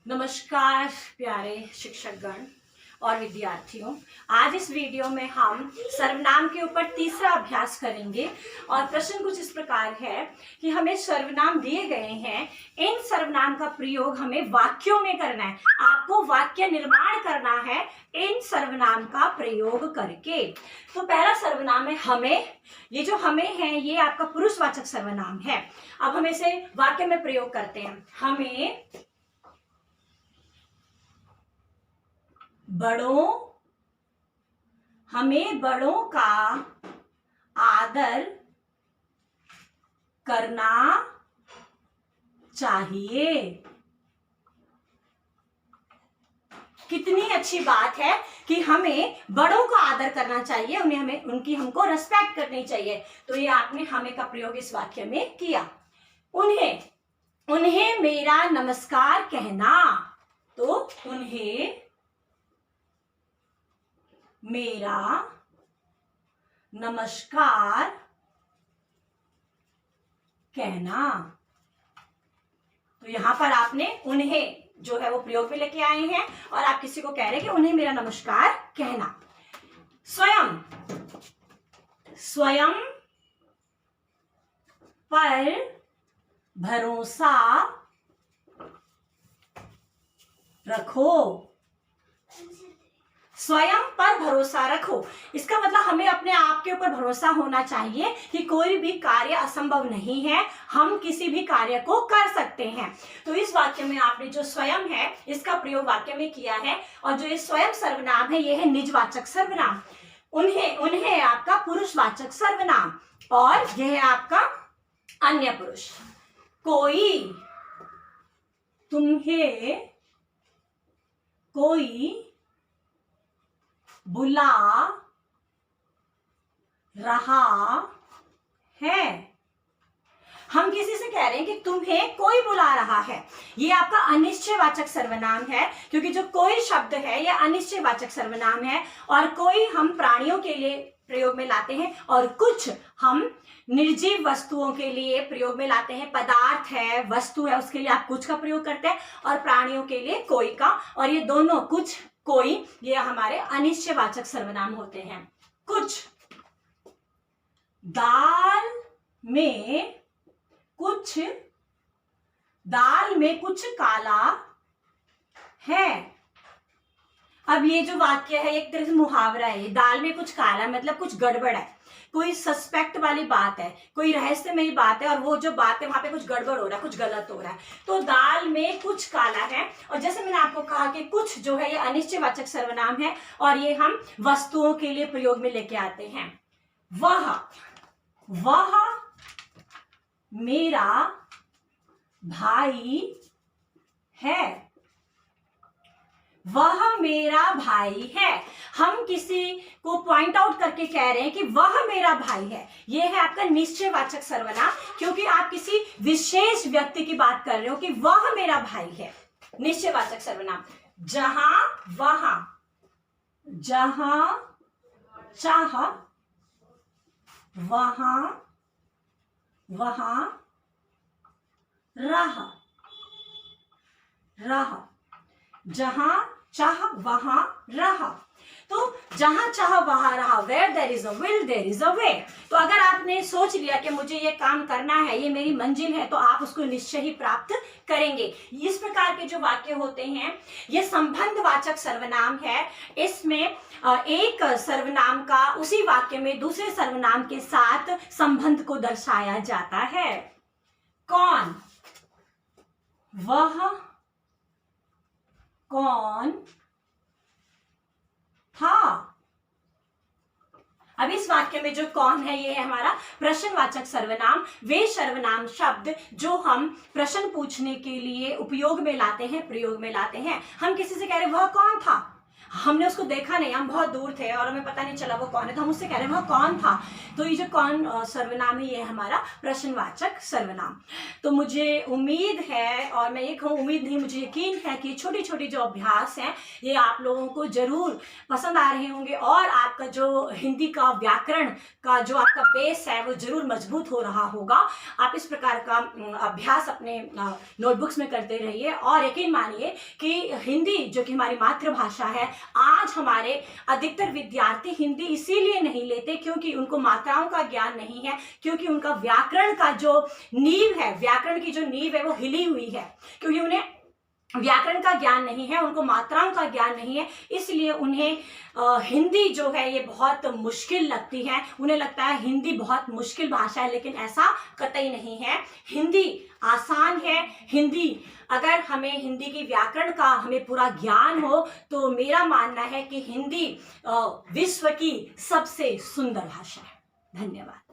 नमस्कार प्यारे शिक्षकगण और विद्यार्थियों। आज इस वीडियो में हम सर्वनाम के ऊपर तीसरा अभ्यास करेंगे और प्रश्न कुछ इस प्रकार है कि हमें सर्वनाम दिए गए हैं, इन सर्वनाम का प्रयोग हमें वाक्यों में करना है। आपको वाक्य निर्माण करना है इन सर्वनाम का प्रयोग करके। तो पहला सर्वनाम है हमें। ये जो हमें है ये आपका पुरुषवाचक सर्वनाम है। अब हम इसे वाक्य में प्रयोग करते हैं। हमें बड़ों का आदर करना चाहिए। कितनी अच्छी बात है कि हमें बड़ों का आदर करना चाहिए, हमें उनकी हमको रेस्पेक्ट करनी चाहिए। तो ये आपने हमें का प्रयोग इस वाक्य में किया। उन्हें मेरा नमस्कार कहना, तो उन्हें मेरा नमस्कार कहना। तो यहां पर आपने उन्हें जो है वो प्रयोग में लेके आए हैं और आप किसी को कह रहे हैं कि उन्हें मेरा नमस्कार कहना। स्वयं पर भरोसा रखो। स्वयं पर भरोसा रखो, इसका मतलब हमें अपने आप के ऊपर भरोसा होना चाहिए कि कोई भी कार्य असंभव नहीं है, हम किसी भी कार्य को कर सकते हैं। तो इस वाक्य में आपने जो स्वयं है इसका प्रयोग वाक्य में किया है और जो ये स्वयं सर्वनाम है ये है निजवाचक सर्वनाम। उन्हें आपका पुरुषवाचक सर्वनाम और यह है आपका अन्य पुरुष। कोई बुला रहा है। हम किसी से कह रहे हैं कि तुम्हें कोई बुला रहा है, ये आपका अनिश्चयवाचक सर्वनाम है, क्योंकि जो कोई शब्द है यह अनिश्चयवाचक सर्वनाम है। और कोई हम प्राणियों के लिए प्रयोग में लाते हैं और कुछ हम निर्जीव वस्तुओं के लिए प्रयोग में लाते हैं। पदार्थ है, वस्तु है, उसके लिए आप कुछ का प्रयोग करते हैं और प्राणियों के लिए कोई का। और ये दोनों कुछ कोई ये हमारे अनिश्चयवाचक सर्वनाम होते हैं। कुछ दाल में कुछ काला है। अब ये जो वाक्य है एक तरह से मुहावरा है। दाल में कुछ काला मतलब कुछ गड़बड़ है, कोई सस्पेक्ट वाली बात है, कोई रहस्यमयी बात है और वो जो बात है वहां पे कुछ गड़बड़ हो रहा है, कुछ गलत हो रहा है। तो दाल में कुछ काला है। और जैसे मैंने आपको कहा कि कुछ जो है ये अनिश्चयवाचक सर्वनाम है और ये हम वस्तुओं के लिए प्रयोग में लेके आते हैं। वह मेरा भाई है। वह मेरा भाई है। हम किसी को पॉइंट आउट करके कह रहे हैं कि वह मेरा भाई है, यह है आपका निश्चयवाचक सर्वनाम, क्योंकि आप किसी विशेष व्यक्ति की बात कर रहे हो कि वह मेरा भाई है। निश्चयवाचक सर्वनाम। जहां चाह वहां रह। जहां चाह वहां रहा। तो जहां चाह वहां रहा, where there is a will there is a way. तो अगर आपने सोच लिया कि मुझे ये काम करना है, ये मेरी मंजिल है, तो आप उसको निश्चय ही प्राप्त करेंगे। इस प्रकार के जो वाक्य होते हैं ये संबंधवाचक सर्वनाम है। इसमें एक सर्वनाम का उसी वाक्य में दूसरे सर्वनाम के साथ संबंध को दर्शाया जाता है। कौन, वह कौन था। अब इस वाक्य में जो कौन है ये है हमारा प्रश्नवाचक सर्वनाम। वे सर्वनाम शब्द जो हम प्रश्न पूछने के लिए उपयोग में लाते हैं, प्रयोग में लाते हैं। हम किसी से कह रहे हैं वह कौन था, हमने उसको देखा नहीं, हम बहुत दूर थे और हमें पता नहीं चला वो कौन है, तो हम उससे कह रहे हैं वह कौन था। तो ये जो कौन सर्वनाम है ये हमारा प्रश्नवाचक सर्वनाम। तो मुझे उम्मीद है, और मैं ये कहूँ उम्मीद नहीं, मुझे यकीन है कि छोटी छोटी जो अभ्यास हैं ये आप लोगों को जरूर पसंद आ रहे होंगे और आपका जो हिंदी का व्याकरण का जो आपका बेस है वो जरूर मजबूत हो रहा होगा। आप इस प्रकार का अभ्यास अपने नोटबुक्स में करते रहिए और यकीन मानिए कि हिंदी जो कि हमारी मातृभाषा है, आज हमारे अधिकतर विद्यार्थी हिंदी इसीलिए नहीं लेते क्योंकि उनको मात्राओं का ज्ञान नहीं है, क्योंकि उनका व्याकरण का जो नींव है, व्याकरण की जो नींव है वो हिली हुई है, क्योंकि उन्हें व्याकरण का ज्ञान नहीं है, उनको मात्राओं का ज्ञान नहीं है, इसलिए उन्हें हिंदी जो है ये बहुत मुश्किल लगती है। उन्हें लगता है हिंदी बहुत मुश्किल भाषा है, लेकिन ऐसा कतई नहीं है। हिंदी आसान है। हिंदी अगर हमें हिंदी की व्याकरण का हमें पूरा ज्ञान हो तो मेरा मानना है कि हिंदी विश्व की सबसे सुंदर भाषा है। धन्यवाद।